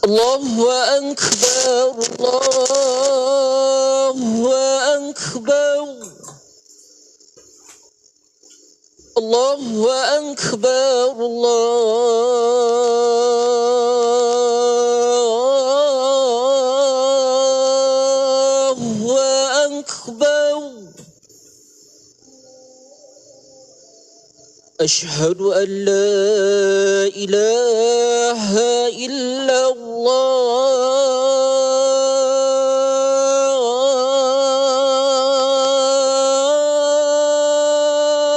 الله أكبر الله أكبر الله أكبر الله أكبر أشهد أن لا إله إلا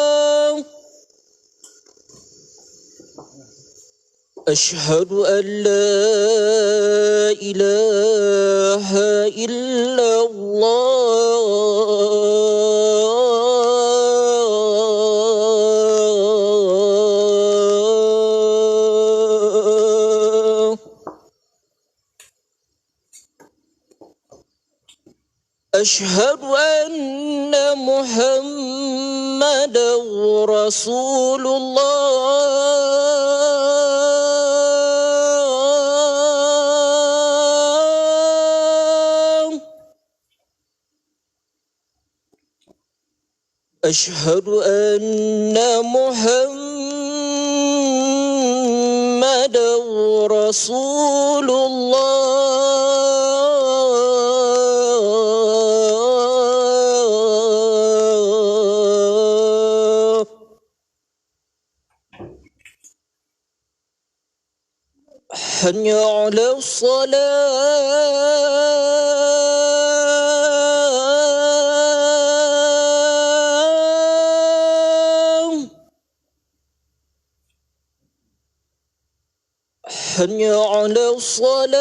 الله أشهد أن لا إله إلا الله أشهد أن محمدا رسول الله أشهد أن محمدا رسول الله حي على الصلاة حي على الصلاة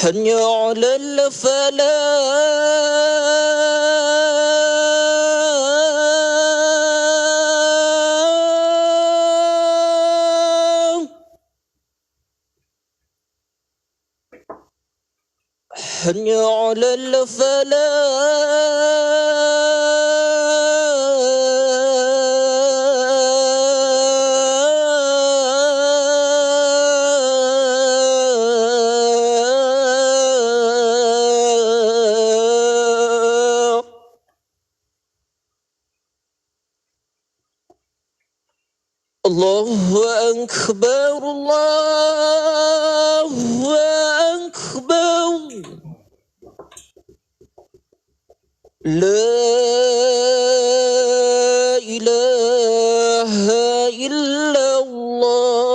حي على الفلاح حي على الفلاح الله أكبر الله أكبر لا إله إلا الله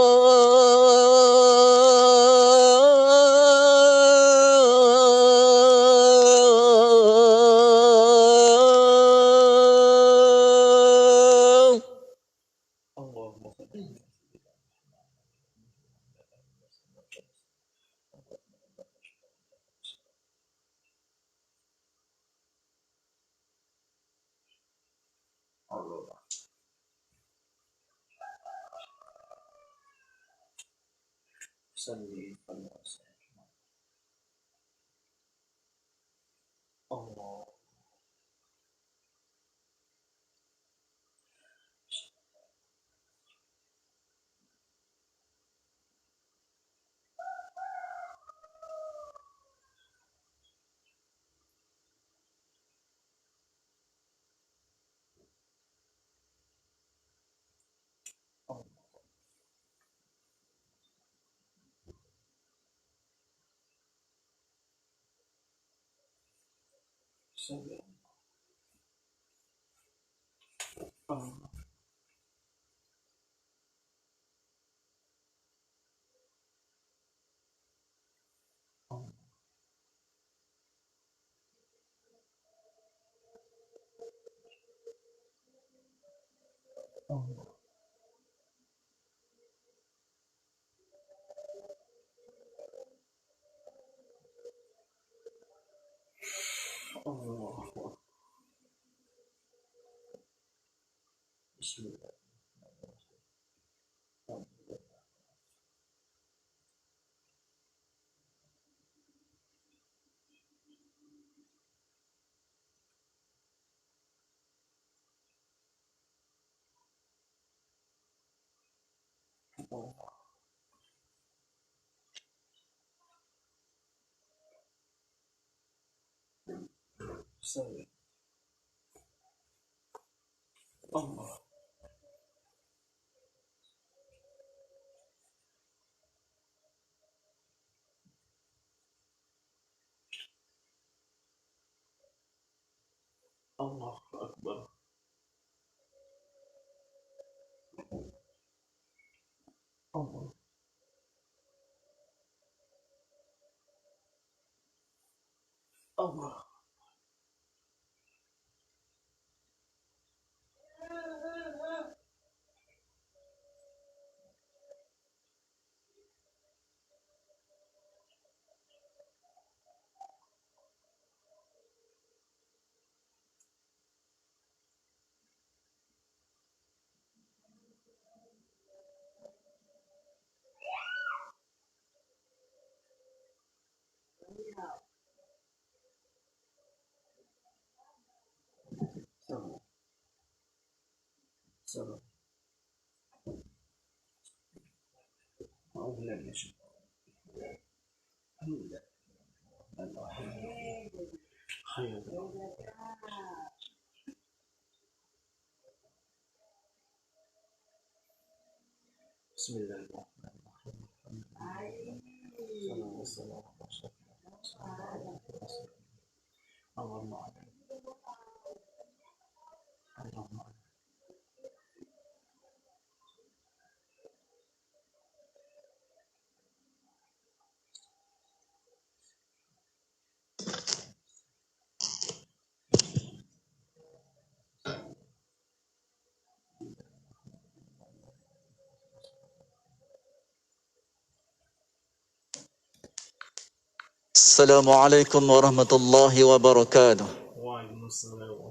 Assalamualaikum warahmatullahi wabarakatuh.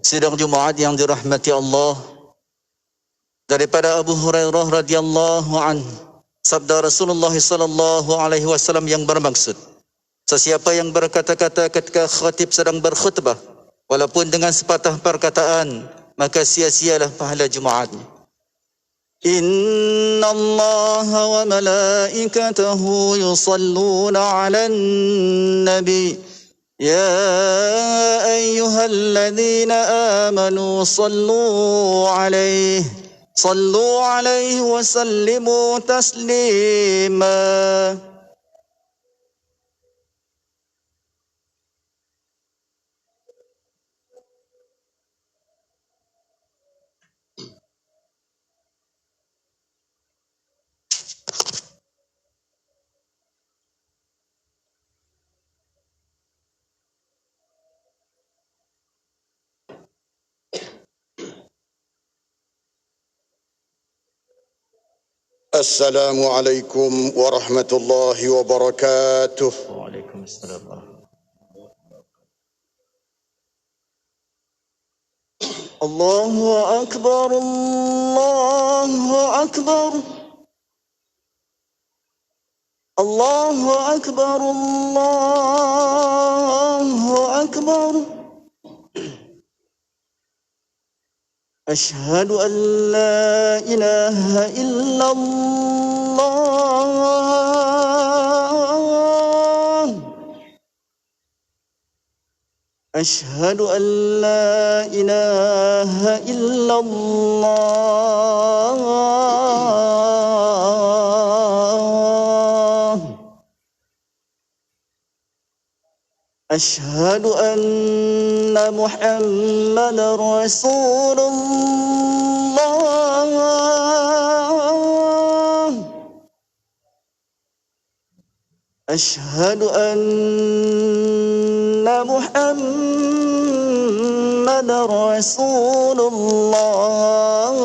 Sidang Jumaat yang dirahmati Allah, daripada Abu Hurairah radhiyallahu anhu, sabda Rasulullah sallallahu alaihi wasallam yang bermaksud, sesiapa yang berkata-kata ketika khatib sedang berkhutbah, walaupun dengan sepatah perkataan, maka sia-sialah pahala Jumaatnya. Inna Allah wa malaikatahu yusalluna 'alan nabi ya ayyuhalladzina amanu sallu 'alaihi wa sallimu taslima. Assalamualaikum warahmatullahi wabarakatuh. Waalaikumsalam. Allahu akbar, Allahu akbar, Allahu akbar, Allahu akbar. أشهد أن لا إله إلا الله أشهد أن لا إله إلا الله أشهد أن محمدا رسول الله أشهد أن محمدا رسول الله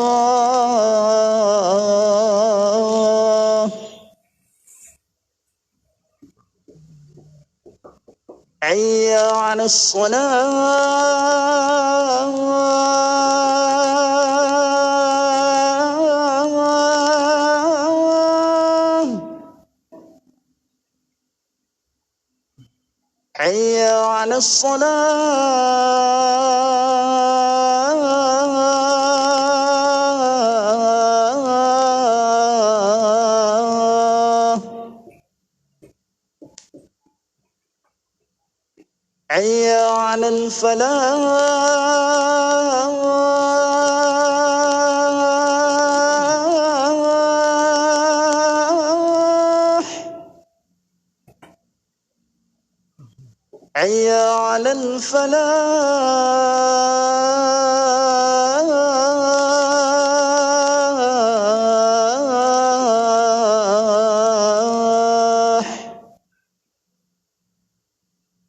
حي على الصلاة حي على حي على الفلاح حي على الفلاح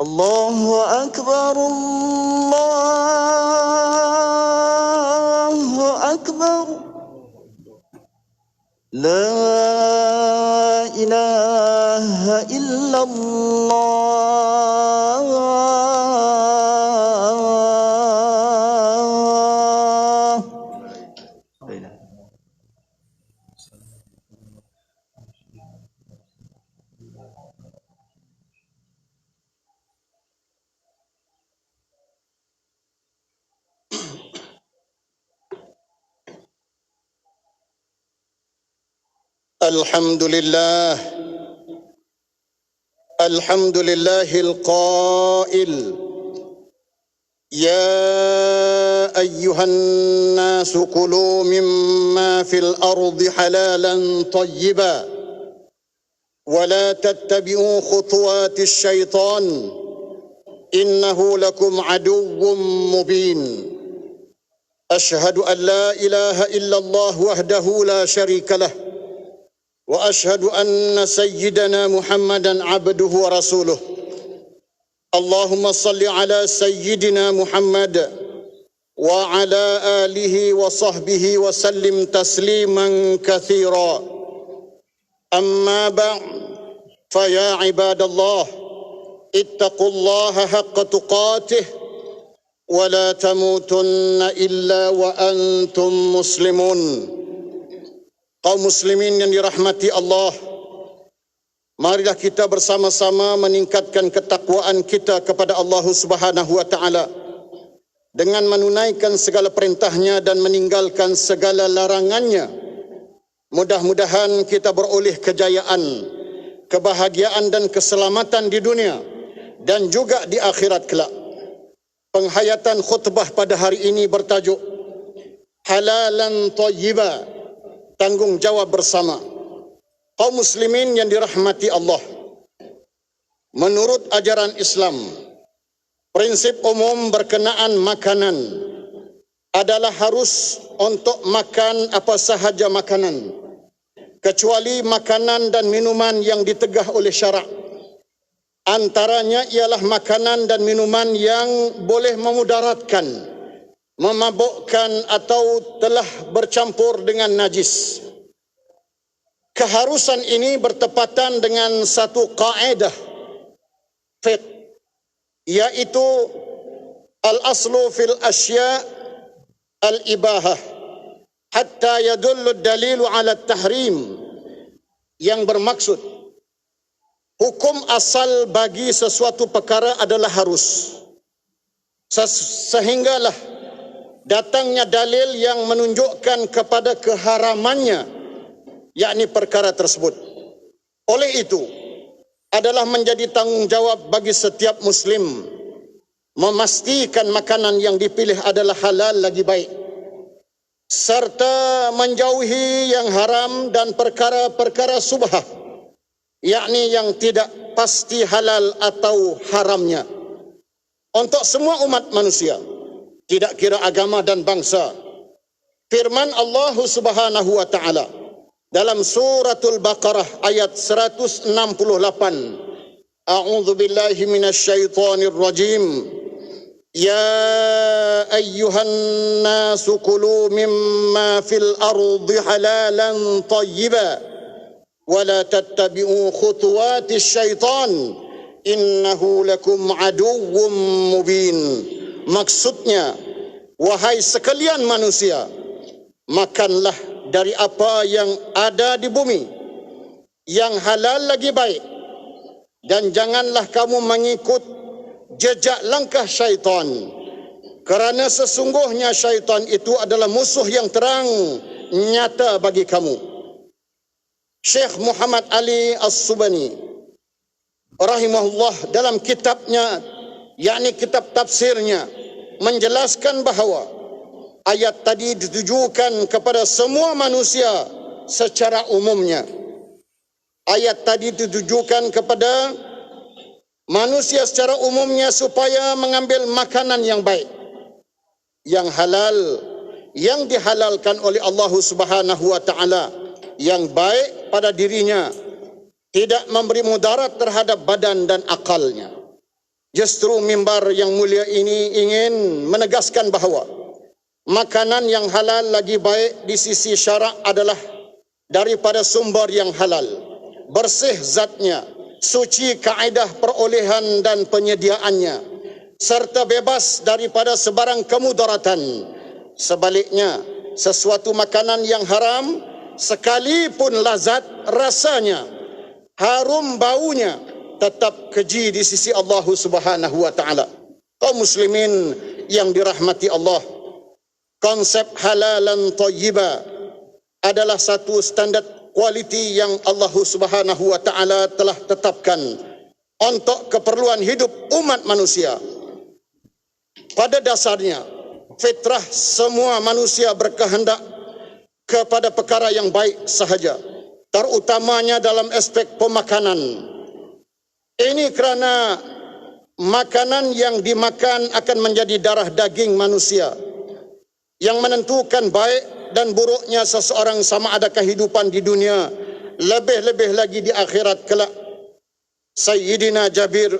الله أكبر الله أكبر لا إله إلا الله. الحمد لله القائل يا أيها الناس كلوا مما في الأرض حلالا طيبا ولا تتبعوا خطوات الشيطان إنه لكم عدو مبين أشهد أن لا إله إلا الله وحده لا شريك له وأشهد أن سيدنا محمدا عبده ورسوله اللهم صل على سيدنا محمد وعلى آله وصحبه وسلم تسليما كثيرا أما بعد فيا عباد الله اتقوا الله حق تقاته ولا تموتن إلا وأنتم مسلمون. Kaum muslimin yang dirahmati Allah, marilah kita bersama-sama meningkatkan ketakwaan kita kepada Allah Subhanahu wa taala dengan menunaikan segala perintahnya dan meninggalkan segala larangannya. Mudah-mudahan kita beroleh kejayaan, kebahagiaan dan keselamatan di dunia dan juga di akhirat kelak. Penghayatan khutbah pada hari ini bertajuk Halalan Thayyiba, tanggungjawab bersama. Kaum muslimin yang dirahmati Allah, menurut ajaran Islam, prinsip umum berkenaan makanan adalah harus untuk makan apa sahaja makanan, kecuali makanan dan minuman yang ditegah oleh syarak. Antaranya ialah makanan dan minuman yang boleh memudaratkan, memabukkan atau telah bercampur dengan najis. Keharusan ini bertepatan dengan satu kaedah fiqh, yaitu al-aslu fil asya' al-ibahah hatta yadullu dalilu ala tahrim, yang bermaksud hukum asal bagi sesuatu perkara adalah harus, sehinggalah datangnya dalil yang menunjukkan kepada keharamannya, yakni perkara tersebut. Oleh itu, adalah menjadi tanggungjawab bagi setiap muslim memastikan makanan yang dipilih adalah halal lagi baik, serta menjauhi yang haram dan perkara-perkara subhah, yakni yang tidak pasti halal atau haramnya. Untuk semua umat manusia, tidak kira agama dan bangsa, firman Allah Subhanahu wa taala dalam suratul Baqarah ayat 168, A'udzu billahi minasyaitonir rajim. Ya ayyuhan nasu kulu mimma fil ardi halalan thayyiba wa la tattabi'u khutuwatis syaitan innahu lakum aduwwum mubin. Maksudnya, wahai sekalian manusia, makanlah dari apa yang ada di bumi yang halal lagi baik, dan janganlah kamu mengikut jejak langkah syaitan, kerana sesungguhnya syaitan itu adalah musuh yang terang nyata bagi kamu. Syekh Muhammad Ali As-Subani rahimahullah dalam kitabnya yakni kitab tafsirnya, menjelaskan bahawa ayat tadi ditujukan kepada semua manusia secara umumnya. Ayat tadi ditujukan kepada manusia secara umumnya supaya mengambil makanan yang baik, yang halal, yang dihalalkan oleh Allah Subhanahu wa taala, yang baik pada dirinya, tidak memberi mudarat terhadap badan dan akalnya. Justru mimbar yang mulia ini ingin menegaskan bahawa makanan yang halal lagi baik di sisi syarak adalah daripada sumber yang halal, bersih zatnya, suci kaedah perolehan dan penyediaannya, serta bebas daripada sebarang kemudaratan. Sebaliknya, sesuatu makanan yang haram, sekalipun lazat rasanya, harum baunya, tetap keji di sisi Allah Subhanahu wa taala. Kaum muslimin yang dirahmati Allah, konsep halalan thayyiba adalah satu standard kualiti yang Allah Subhanahu wa taala telah tetapkan untuk keperluan hidup umat manusia. Pada dasarnya, fitrah semua manusia berkehendak kepada perkara yang baik sahaja, terutamanya dalam aspek pemakanan. Ini kerana makanan yang dimakan akan menjadi darah daging manusia yang menentukan baik dan buruknya seseorang sama ada kehidupan di dunia, lebih-lebih lagi di akhirat kelak. Sayyidina Jabir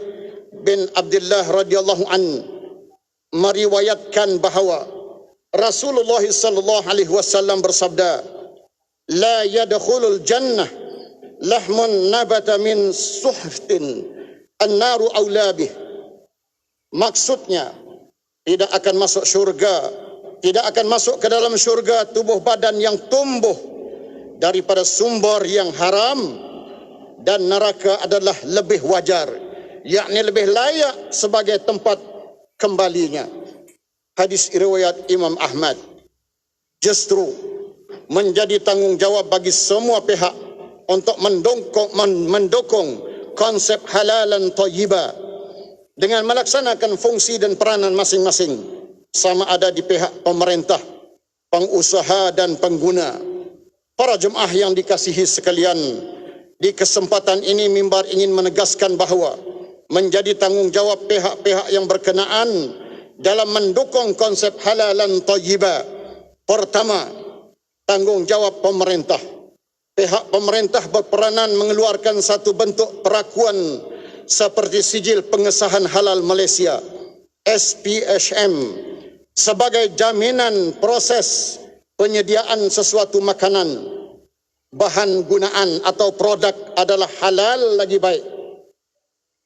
bin Abdullah radhiyallahu an meriwayatkan bahawa Rasulullah sallallahu alaihi wasallam bersabda, "La yadkhulul jannah lahmun nabata min suhtin an-naru aula bih." Maksudnya, tidak akan masuk syurga, tidak akan masuk ke dalam syurga tubuh badan yang tumbuh daripada sumber yang haram, dan neraka adalah lebih wajar, yakni lebih layak sebagai tempat kembalinya. Hadis riwayat Imam Ahmad. Justru menjadi tanggungjawab bagi semua pihak untuk mendukung konsep halalan thayyiba dengan melaksanakan fungsi dan peranan masing-masing, sama ada di pihak pemerintah, pengusaha dan pengguna. Para jemaah yang dikasihi sekalian, di kesempatan ini mimbar ingin menegaskan bahawa menjadi tanggungjawab pihak-pihak yang berkenaan dalam mendukung konsep halalan thayyiba. Pertama, tanggungjawab pemerintah. Pihak pemerintah berperanan mengeluarkan satu bentuk perakuan seperti Sijil Pengesahan Halal Malaysia (SPHM) sebagai jaminan proses penyediaan sesuatu makanan, bahan gunaan atau produk adalah halal lagi baik.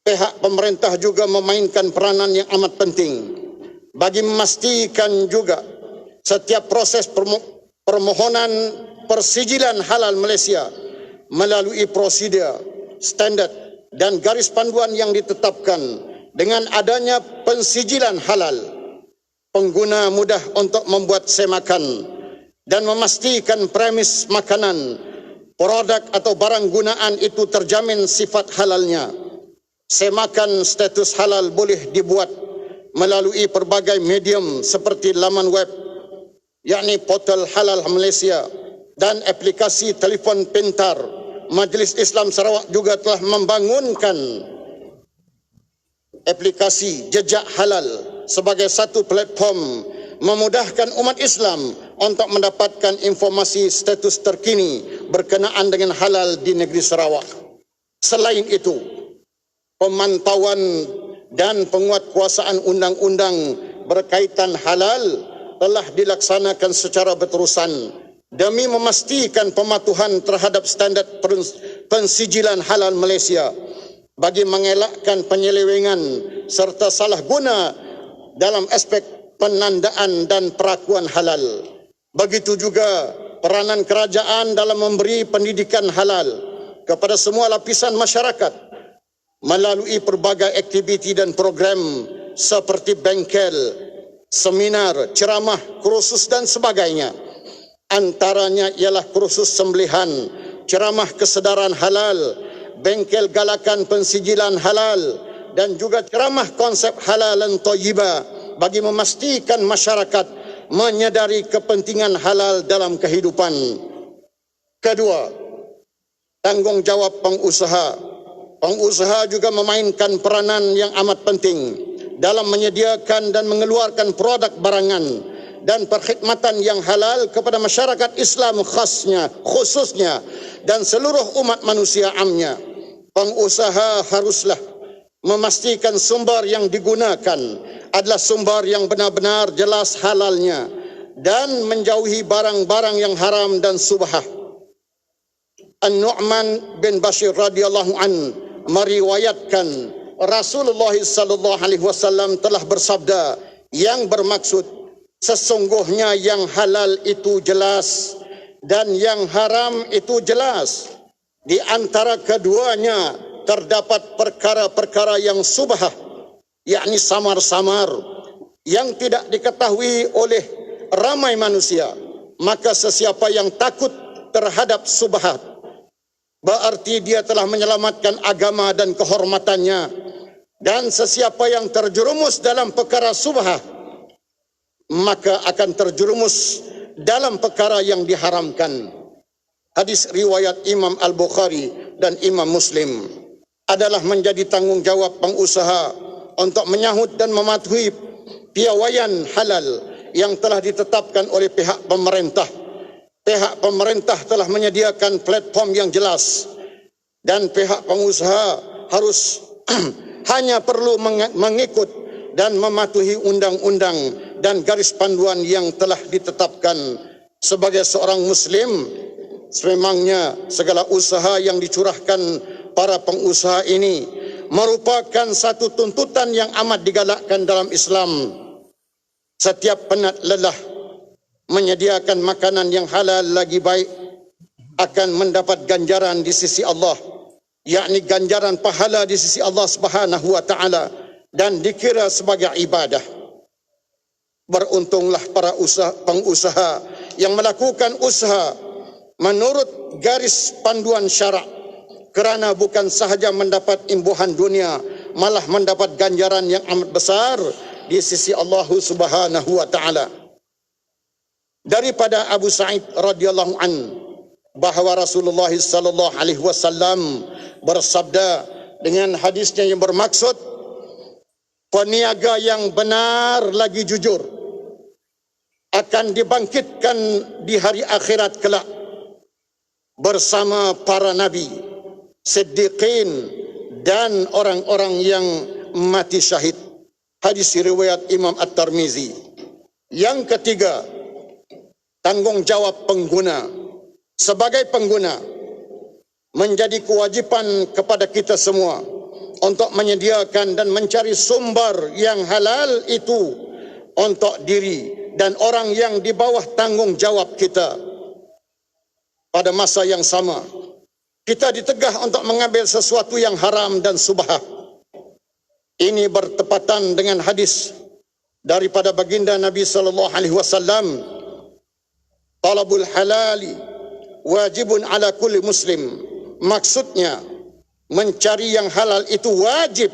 Pihak pemerintah juga memainkan peranan yang amat penting bagi memastikan juga setiap proses permohonan persijilan halal Malaysia melalui prosedur, standard dan garis panduan yang ditetapkan. Dengan adanya pensijilan halal, pengguna mudah untuk membuat semakan dan memastikan premis makanan, produk atau barang gunaan itu terjamin sifat halalnya. Semakan status halal boleh dibuat melalui pelbagai medium seperti laman web, yakni portal Halal Malaysia, dan aplikasi telefon pintar. Majlis Islam Sarawak juga telah membangunkan aplikasi Jejak Halal sebagai satu platform memudahkan umat Islam untuk mendapatkan informasi status terkini berkenaan dengan halal di negeri Sarawak. Selain itu, pemantauan dan penguatkuasaan undang-undang berkaitan halal telah dilaksanakan secara berterusan demi memastikan pematuhan terhadap standard pensijilan halal Malaysia bagi mengelakkan penyelewengan serta salah guna dalam aspek penandaan dan perakuan halal. Begitu juga peranan kerajaan dalam memberi pendidikan halal kepada semua lapisan masyarakat melalui pelbagai aktiviti dan program seperti bengkel, seminar, ceramah, kursus dan sebagainya. Antaranya ialah kursus sembelihan, ceramah kesedaran halal, bengkel galakan pensijilan halal, dan juga ceramah konsep halalan thayyibah bagi memastikan masyarakat menyadari kepentingan halal dalam kehidupan. Kedua, tanggungjawab pengusaha. Pengusaha juga memainkan peranan yang amat penting dalam menyediakan dan mengeluarkan produk barangan dan perkhidmatan yang halal kepada masyarakat Islam khususnya dan seluruh umat manusia amnya. Pengusaha haruslah memastikan sumber yang digunakan adalah sumber yang benar-benar jelas halalnya dan menjauhi barang-barang yang haram dan subhah. An-Nu'man bin Bashir radhiyallahu an meriwayatkan Rasulullah sallallahu alaihi wasallam telah bersabda yang bermaksud sesungguhnya yang halal itu jelas dan yang haram itu jelas. Di antara keduanya terdapat perkara-perkara yang subhah, yakni samar-samar, yang tidak diketahui oleh ramai manusia. Maka sesiapa yang takut terhadap subhat, berarti dia telah menyelamatkan agama dan kehormatannya. Dan sesiapa yang terjerumus dalam perkara subhat, maka akan terjerumus dalam perkara yang diharamkan. Hadis riwayat Imam Al-Bukhari dan Imam Muslim. Adalah menjadi tanggungjawab pengusaha untuk menyahut dan mematuhi piawaian halal yang telah ditetapkan oleh pihak pemerintah. Pihak pemerintah telah menyediakan platform yang jelas dan pihak pengusaha harus hanya perlu mengikut dan mematuhi undang-undang dan garis panduan yang telah ditetapkan. Sebagai seorang Muslim, sememangnya segala usaha yang dicurahkan para pengusaha ini merupakan satu tuntutan yang amat digalakkan dalam Islam. Setiap penat lelah menyediakan makanan yang halal lagi baik akan mendapat ganjaran di sisi Allah, yakni ganjaran pahala di sisi Allah Subhanahu wa taala dan dikira sebagai ibadah. Beruntunglah para pengusaha yang melakukan usaha menurut garis panduan syarak, kerana bukan sahaja mendapat imbuhan dunia, malah mendapat ganjaran yang amat besar di sisi Allah Subhanahu wa taala. Daripada Abu Sa'id radhiyallahu an bahawa Rasulullah sallallahu alaihi wasallam bersabda dengan hadisnya yang bermaksud, peniaga yang benar lagi jujur akan dibangkitkan di hari akhirat kelak bersama para nabi, siddiqin dan orang-orang yang mati syahid. Hadis riwayat Imam At-Tirmizi. Yang ketiga, tanggungjawab pengguna. Sebagai pengguna, menjadi kewajipan kepada kita semua untuk menyediakan dan mencari sumber yang halal itu untuk diri dan orang yang di bawah tanggungjawab kita. Pada masa yang sama, kita ditegah untuk mengambil sesuatu yang haram dan subhah. Ini bertepatan dengan hadis daripada baginda Nabi sallallahu alaihi wasallam, talabul halali wajibun ala kulli muslim. Maksudnya, mencari yang halal itu wajib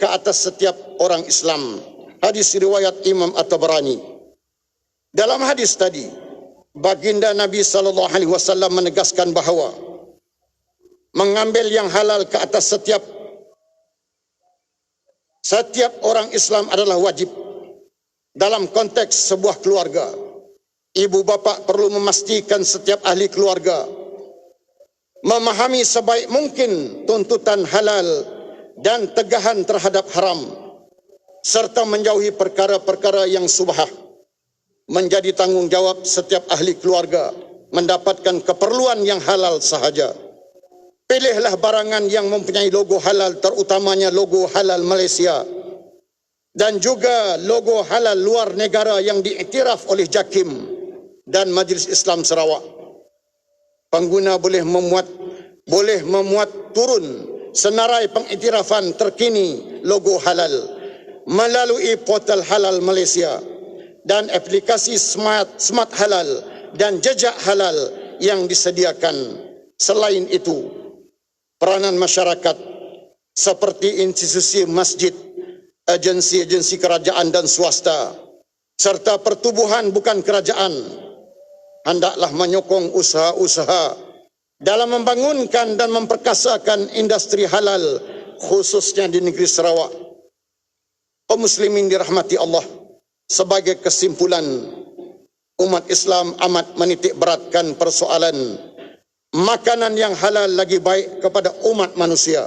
ke atas setiap orang Islam. Hadis riwayat Imam At-Tabrani. Dalam hadis tadi, baginda Nabi sallallahu alaihi wasallam menegaskan bahawa mengambil yang halal ke atas setiap orang Islam adalah wajib. Dalam konteks sebuah keluarga, ibu bapa perlu memastikan setiap ahli keluarga memahami sebaik mungkin tuntutan halal dan tegahan terhadap haram, serta menjauhi perkara-perkara yang subhah. Menjadi tanggungjawab setiap ahli keluarga mendapatkan keperluan yang halal sahaja. Pilihlah barangan yang mempunyai logo halal, terutamanya logo halal Malaysia dan juga logo halal luar negara yang diiktiraf oleh JAKIM dan Majlis Islam Sarawak. Pengguna boleh memuat turun senarai pengiktirafan terkini logo halal melalui portal halal Malaysia dan aplikasi smart halal dan jejak halal yang disediakan. Selain itu, peranan masyarakat seperti institusi masjid, agensi-agensi kerajaan dan swasta, serta pertubuhan bukan kerajaan, hendaklah menyokong usaha-usaha dalam membangunkan dan memperkasakan industri halal, khususnya di negeri Sarawak. Kaum muslimin dirahmati Allah, sebagai kesimpulan, umat Islam amat menitik beratkan persoalan makanan yang halal lagi baik kepada umat manusia.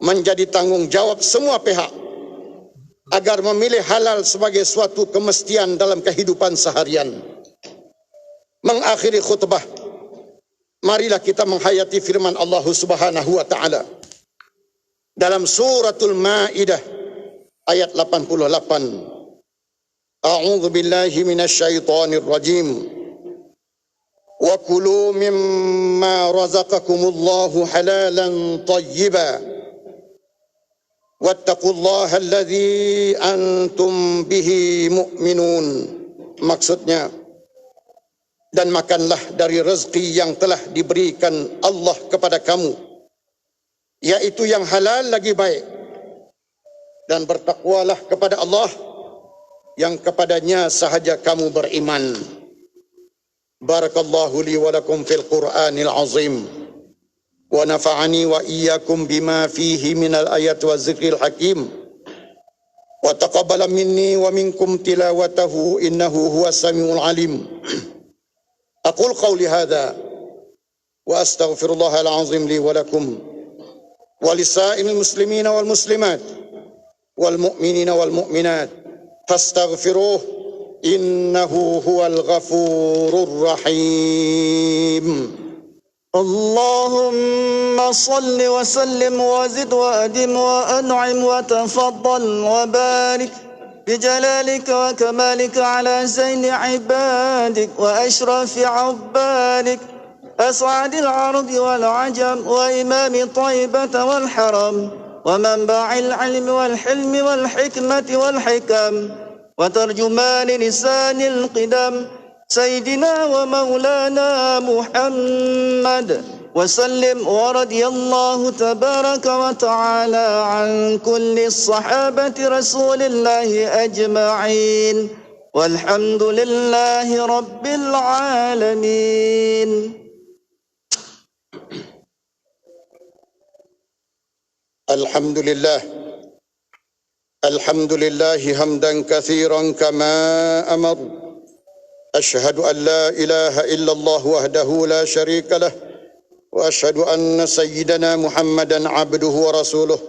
Menjadi tanggungjawab semua pihak agar memilih halal sebagai suatu kemestian dalam kehidupan seharian. Mengakhiri khutbah, marilah kita menghayati firman Allah Subhanahu wa taala dalam suratul Maidah ayat 88. A'udzu billahi minasyaitonir rajim. Wa kulu mimma razaqakumullahu halalan thayyiban. Wattaqullaha alladzi antum bihi mu'minun. Maksudnya, dan makanlah dari rezeki yang telah diberikan Allah kepada kamu, yaitu yang halal lagi baik, dan bertakwalah kepada Allah yang kepadanya sahaja kamu beriman. Barakallahu li wa lakum fil Qur'anil azim, wa nafa'ani wa iyyakum bima fihi minal ayat wa zikril hakim, wa taqabbala minni wa minkum tilawatahu innahu huwas samiul alim. Aqul qawli hadha wa astaghfirullahal azim li wa lakum wa lisa'il muslimina wal muslimat wal mu'minina wal mu'minat fastaghfiruh innahu huwal ghafurur rahim. اللهم صل وسلم وزد وأدم وأنعم وتفضل وبارك بجلالك وكمالك على زين عبادك وأشرف عبادك أسعد العرب والعجم وإمام طيبة والحرم ومنبع العلم والحلم والحكمة والحكم وترجمان لسان القدم سيدنا ومولانا محمد وسلم. ورضي الله تبارك وتعالى عن كل الصحابة رسول الله أجمعين والحمد لله رب العالمين. الحمد لله حمدا كثيرا كما أمر. أشهد أن لا إله إلا الله وحده لا شريك له وأشهد أن سيدنا محمدا عبده ورسوله.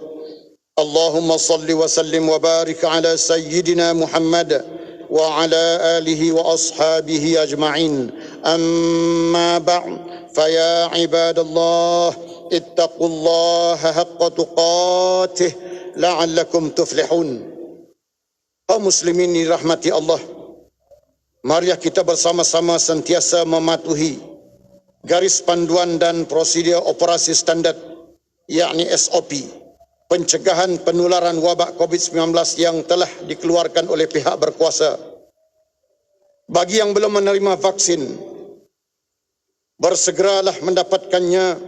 اللهم صل وسلم وبارك على سيدنا محمد وعلى آله وأصحابه أجمعين. أما بعد فيا عباد الله اتقوا الله حق تقاته لعلكم تفلحون. Kaum muslimin dirahmati Allah, marilah kita bersama-sama sentiasa mematuhi garis panduan dan prosedur operasi standar, yakni SOP, pencegahan penularan wabak COVID-19 yang telah dikeluarkan oleh pihak berkuasa. Bagi yang belum menerima vaksin, bersegeralah mendapatkannya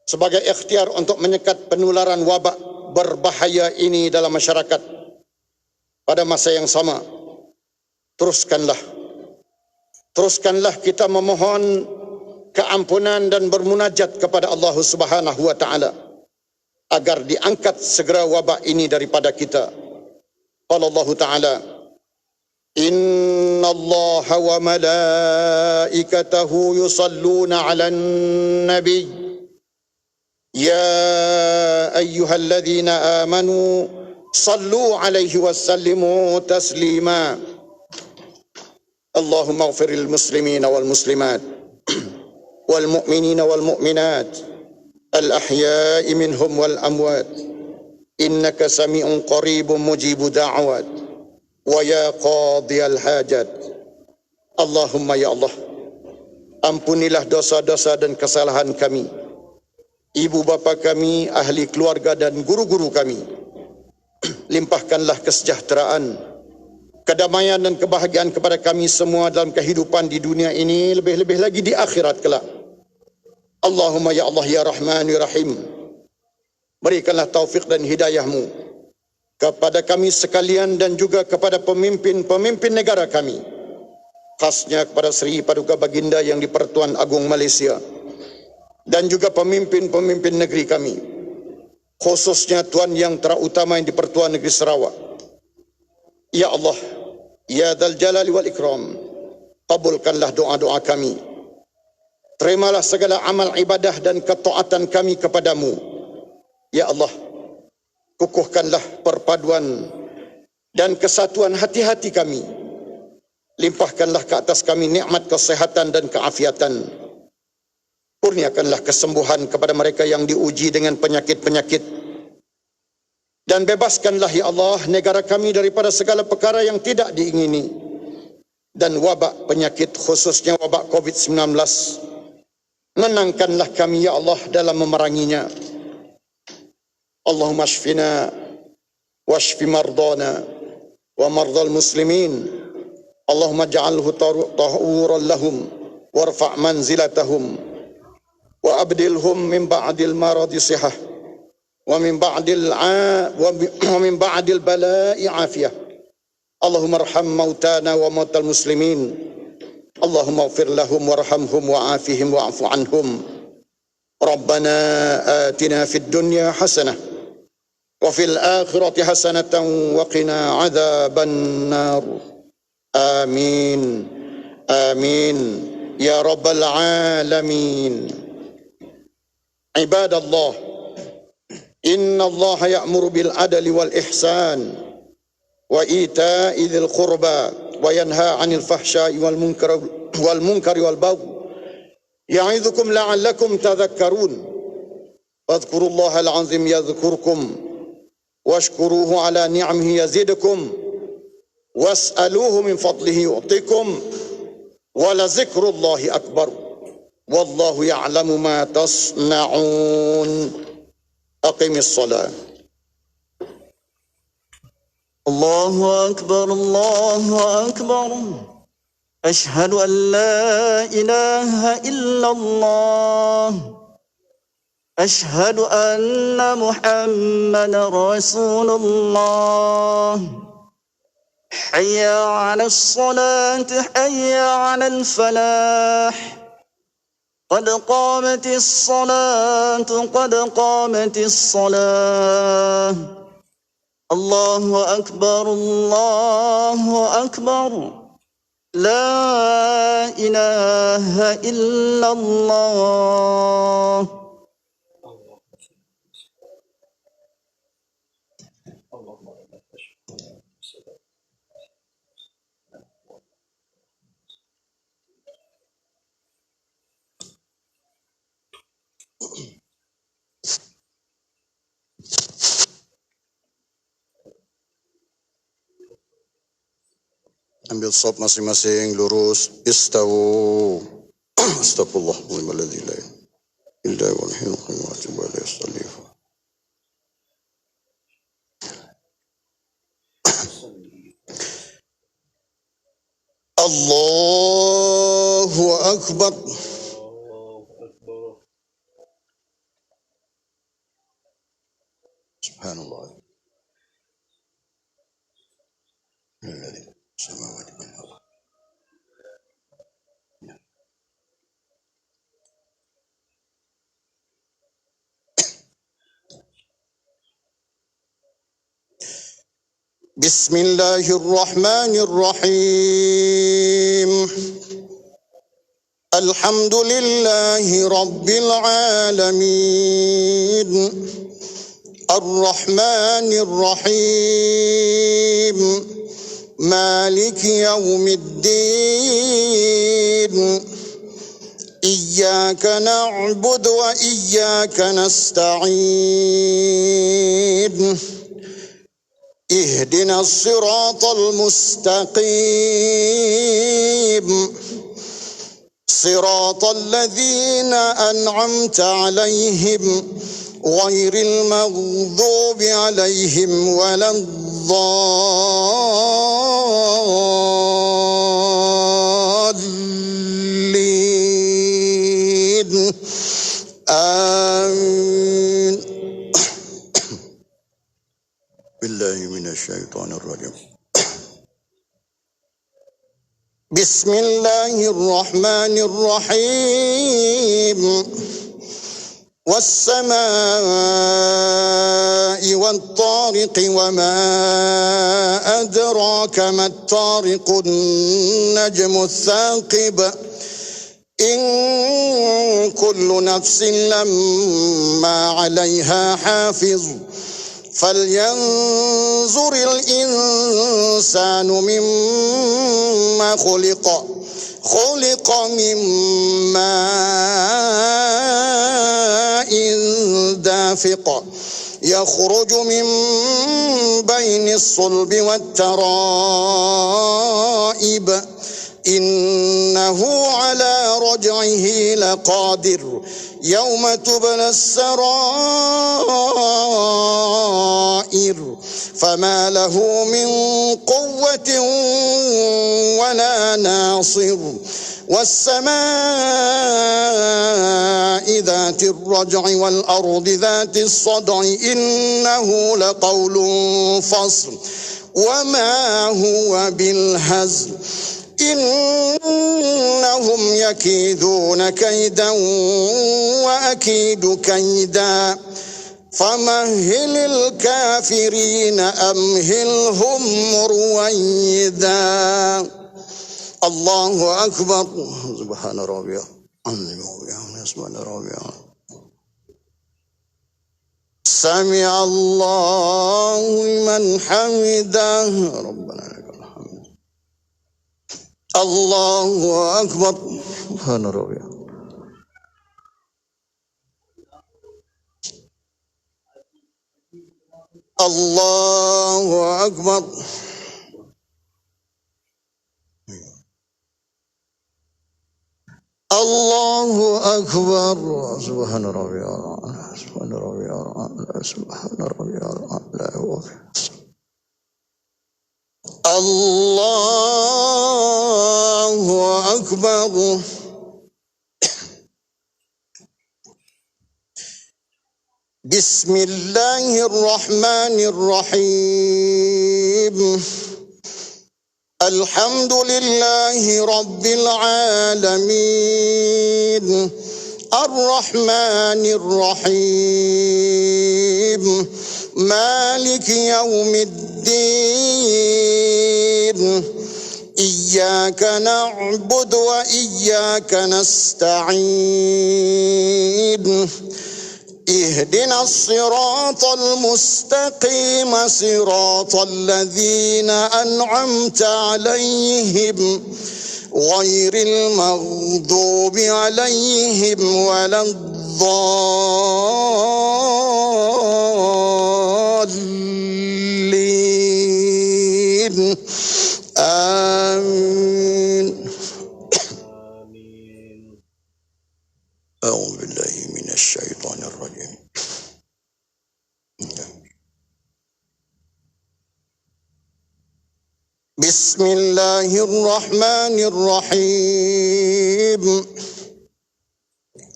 sebagai ikhtiar untuk menyekat penularan wabak berbahaya ini dalam masyarakat. Pada masa yang sama, teruskanlah kita memohon keampunan dan bermunajat kepada Allah Subhanahu wa taala agar diangkat segera wabak ini daripada kita. Qala Allah taala, innallaha wa malaikatahu yusalluna 'alan nabiy ya ayyuhalladzina amanu sallu 'alaihi wa sallimu taslima. Allahumma ighfir lil muslimina wal muslimat wal mu'minina wal mu'minat al ahya'i minhum wal amwat innaka sami'un qaribun mujibud da'awat wa ya qadiyal hajat. Allahumma ya Allah, ampunilah dosa-dosa dan kesalahan kami, ibu bapa kami, ahli keluarga dan guru-guru kami. Limpahkanlah kesejahteraan, kedamaian dan kebahagiaan kepada kami semua dalam kehidupan di dunia ini, lebih-lebih lagi di akhirat kelak. Allahumma ya Allah ya Rahman ya Rahim, Berikanlah taufik dan hidayah-Mu kepada kami sekalian dan juga kepada pemimpin-pemimpin negara kami, khasnya kepada Seri Paduka Baginda yang di-Pertuan Agong Malaysia, dan juga pemimpin-pemimpin negeri kami, khususnya Tuan yang terutama yang di-Pertuan Negeri Sarawak. Ya Allah, Ya Dzal Jalali wal Ikram, kabulkanlah doa-doa kami. Terimalah segala amal ibadah dan ketaatan kami kepadamu. Ya Allah, kukuhkanlah perpaduan dan kesatuan hati-hati kami. Limpahkanlah ke atas kami nikmat kesehatan dan keafiatan. Kurniakanlah kesembuhan kepada mereka yang diuji dengan penyakit-penyakit. Dan bebaskanlah, Ya Allah, negara kami daripada segala perkara yang tidak diingini. Dan wabak penyakit, khususnya wabak COVID-19. Menangkanlah kami, Ya Allah, dalam memeranginya. Allahumma shfina washfi mardana wa mardal muslimin. Allahumma ja'alhu tahuran lahum warfa' manzilatahum wa abdilhum min ba'dil maradi sihah wa min ba'dil bala'i afiyah. Allahumma arham mautana wa mautal muslimin. Allahumma ighfir lahum warhamhum wa'afihim wa'fu anhum. Rabbana atina fid dunya hasanah wa fil akhirati hasanatan wa qina adzaban nar. Amin. Amin. Ya Rabbal Alamin. Ibadallah, inna Allah ya'muru bil adli wal ihsan wa ita'i dzil qurba wa yanha 'anil fahsya'i wal munkari wal baghi ya'idzukum la'allakum tadhakkarun. Fadhkurullaha al-'azim yadhkurkum washkuruhu 'ala ni'amihi yazidkum was'aluhu min fadlihi yu'tikum wa la zikrullahi akbar wallahu ya'lamu ma tasna'un. Aqimis salat. Allahu akbar, Allahu akbar. Ashhadu an la ilaha illallah. Ashhadu anna Muhammadan Rasulullah. Hayya 'alas salati, hayya 'alal falah. Qad qamatis salatu, qad qamatis salah. Allahu akbar, Allahu akbar. La ilaha illallah. Ambil sop masing-masing, lurus. Istawu. Astagfirullahaladzim alladzi la ilaha illa huwal hayyul qayyum wa atubu ilaihi astaghfir. Allahu akbar. Subhanallah. Samawati wal ardh. Bismillahirrahmanirrahim. Alhamdulillahi rabbil alamin. Ar-Rahmanir Rahim. مالك يوم الدين إياك نعبد وإياك نستعين اهدنا الصراط المستقيم صراط الذين أنعمت عليهم غير المغضوب عليهم ولا الضالين. آمين. بسم الله الرحمن الرحيم والسماء والطارق وما أدراك ما الطارق النجم الثاقب إن كل نفس لما عليها حافظ فلينظر الإنسان مما خلق من ماء دافق يخرج من بين الصلب والترائب إنه على رجعه لقادر يوم تبلى السرائر فما له من قوة ولا ناصر والسماء ذات الرجع والأرض ذات الصدع إنه لقول فصل وما هو بالهزل إنهم يكيدون كيدا وأكيد كيدا فمهل الكافرين أمهلهم رويدا الله أكبر سبحان ربي سبحان ربي سمع الله لمن حمده ربنا لك الحمد الله أكبر سبحان ربي الله أكبر الله أكبر سبحان ربي سبحان ربي سبحان ربي لا هو الله أكبر بسم الله الرحمن الرحيم الحمد لله رب العالمين الرحمن الرحيم مالك يوم الدين إياك نعبد وإياك نستعين اهدنا الصراط المستقيم صراط الذين أنعمت عليهم غير المغضوب عليهم ولا الضالين آمين أعوذ بالله من الشيطان الرجيم بسم الله الرحمن الرحيم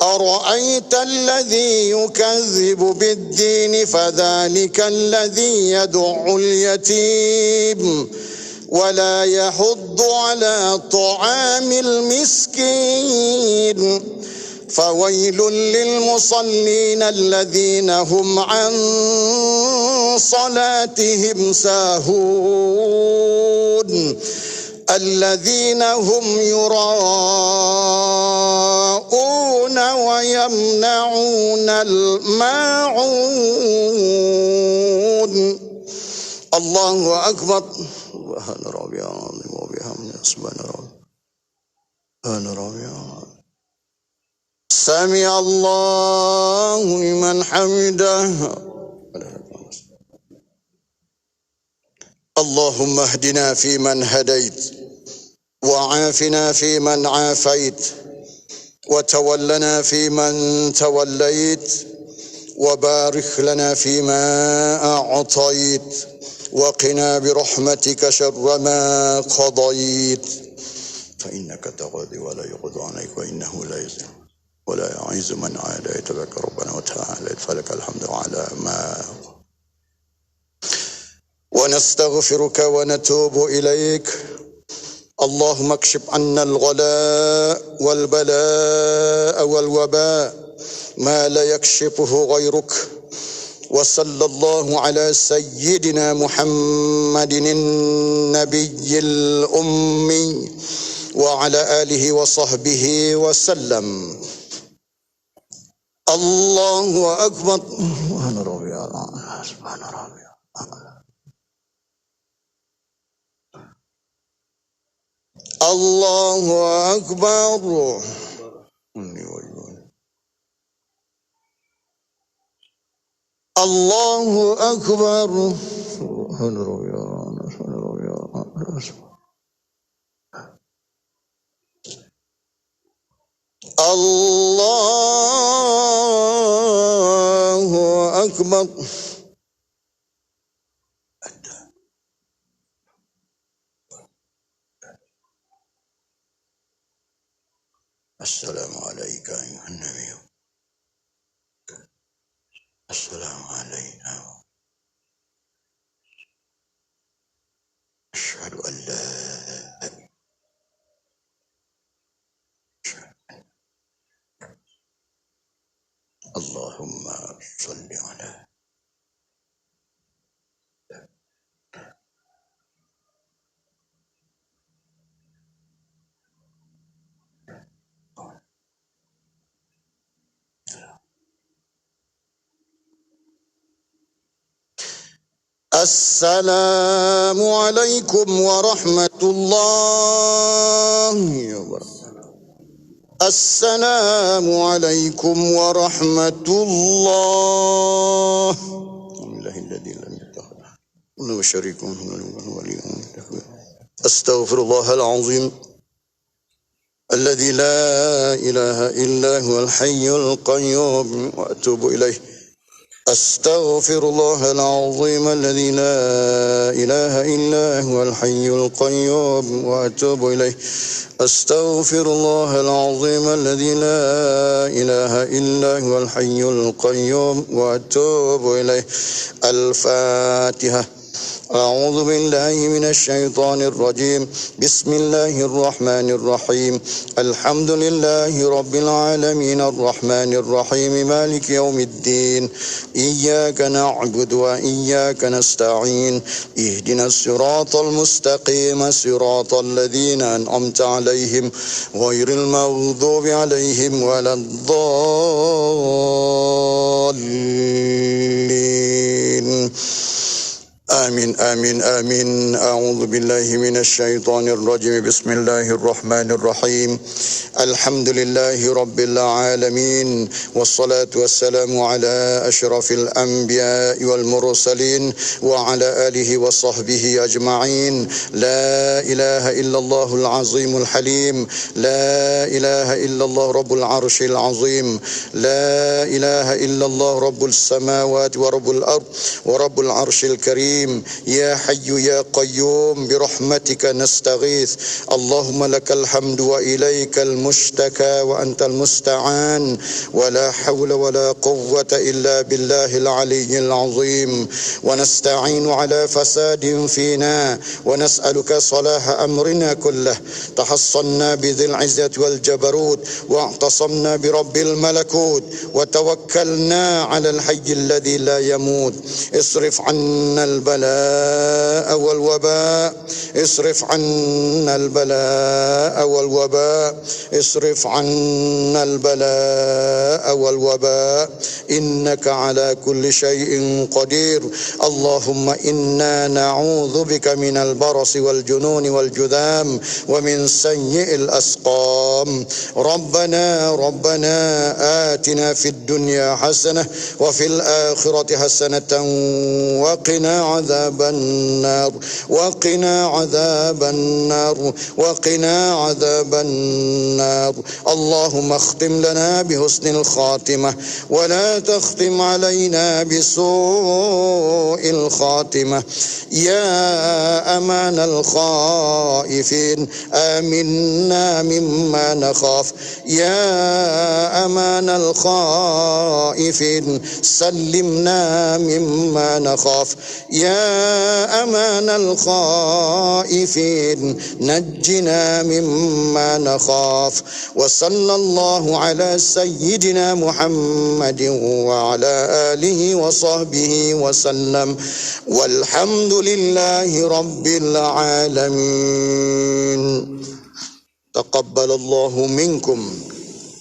أرأيت الذي يكذب بالدين فذلك الذي يدع اليتيم ولا يحض على طعام المسكين فويل للمصلين الذين هم عن صلاتهم ساهون الذين هم يراءون ويمنعون الماعون الله أكبر سبحان ربي العظيم وبحمده سبحان ربي سمع الله لمن حمده اللهم اهدنا فيمن هديت وعافنا فيمن عافيت وتولنا فيمن توليت وبارك لنا فيما أعطيت وقنا برحمتك شر ما قضيت فإنك تقضي ولا يقضى عليك وإنه لا يذل ولا يعز من عاديت بك ربنا وتعالى فلك الحمد على ما ونستغفرك ونتوب إليك اللهم اكشف عنا الغلاء والبلاء والوباء ما لا يكشفه غيرك. وصلى الله على سيدنا محمد النبي الأمي وعلى آله وصحبه وسلم. الله أكبر. سبحان ربي سبحان ربي. الله أكبر. الله أكبر. سبحان ربي سبحان ربي. الله أكبر. السلام عليك أيها النبي. السلام علينا. أشهد أن لا اللهم صل على السلام عليكم ورحمة الله وبركاته. السلام عليكم ورحمة الله. الذي لم يتخذ له شريك ولي. أستغفر الله العظيم الذي لا إله إلا هو الحي القيوم وأتوب إليه. أستغفر الله العظيم الذي لا إله إلا هو الحي القيوم وأتوب إليه. أستغفر الله العظيم الذي لا إله إلا هو الحي القيوم وأتوب إليه. الفاتحة. أعوذ بالله من الشيطان الرجيم. بسم الله الرحمن الرحيم. الحمد لله رب العالمين الرحمن الرحيم مالك يوم الدين. إياك نعبد وإياك نستعين. اهدنا الصراط المستقيم صراط الذين أنعمت عليهم غير المغضوب عليهم ولا الضالين. آمين آمين آمين. أعوذ بالله من الشيطان الرجيم. بسم الله الرحمن الرحيم. الحمد لله رب العالمين والصلاة والسلام على أشرف الأنبياء والمرسلين وعلى آله وصحبه أجمعين. لا إله إلا الله العظيم الحليم. لا إله إلا الله رب العرش العظيم. لا إله إلا الله رب السماوات ورب الأرض ورب العرش الكريم. يا حي يا قيوم برحمتك نستغيث. اللهم لك الحمد وإليك المشتكى وأنت المستعان ولا حول ولا قوة إلا بالله العلي العظيم. ونستعين على فساد فينا ونسألك صلاح أمرنا كله. تحصنا بذي العزة والجبروت واعتصمنا برب الملكوت وتوكلنا على الحي الذي لا يموت. اصرف عنا البلاء والوباء. اصرف عنا البلاء والوباء. اصرف عنا البلاء والوباء إنك على كل شيء قدير. اللهم إنا نعوذ بك من البرص والجنون والجذام ومن سيء الأسقام. ربنا آتنا في الدنيا حسنة وفي الآخرة حسنة وقنا عذاب النار. وقنا عذاب النار. وقنا عذاب النار. اللهم اختم لنا بحسن الخاتمة ولا تختم علينا بسوء الخاتمة. يا أمان الخائفين آمنا مما نخاف. يا أمان الخائفين سلمنا مما نخاف. يا يا أمان الخائفين نجنا مما نخاف. وصلى الله على سيدنا محمد وعلى آله وصحبه وسلم والحمد لله رب العالمين. تقبل الله منكم.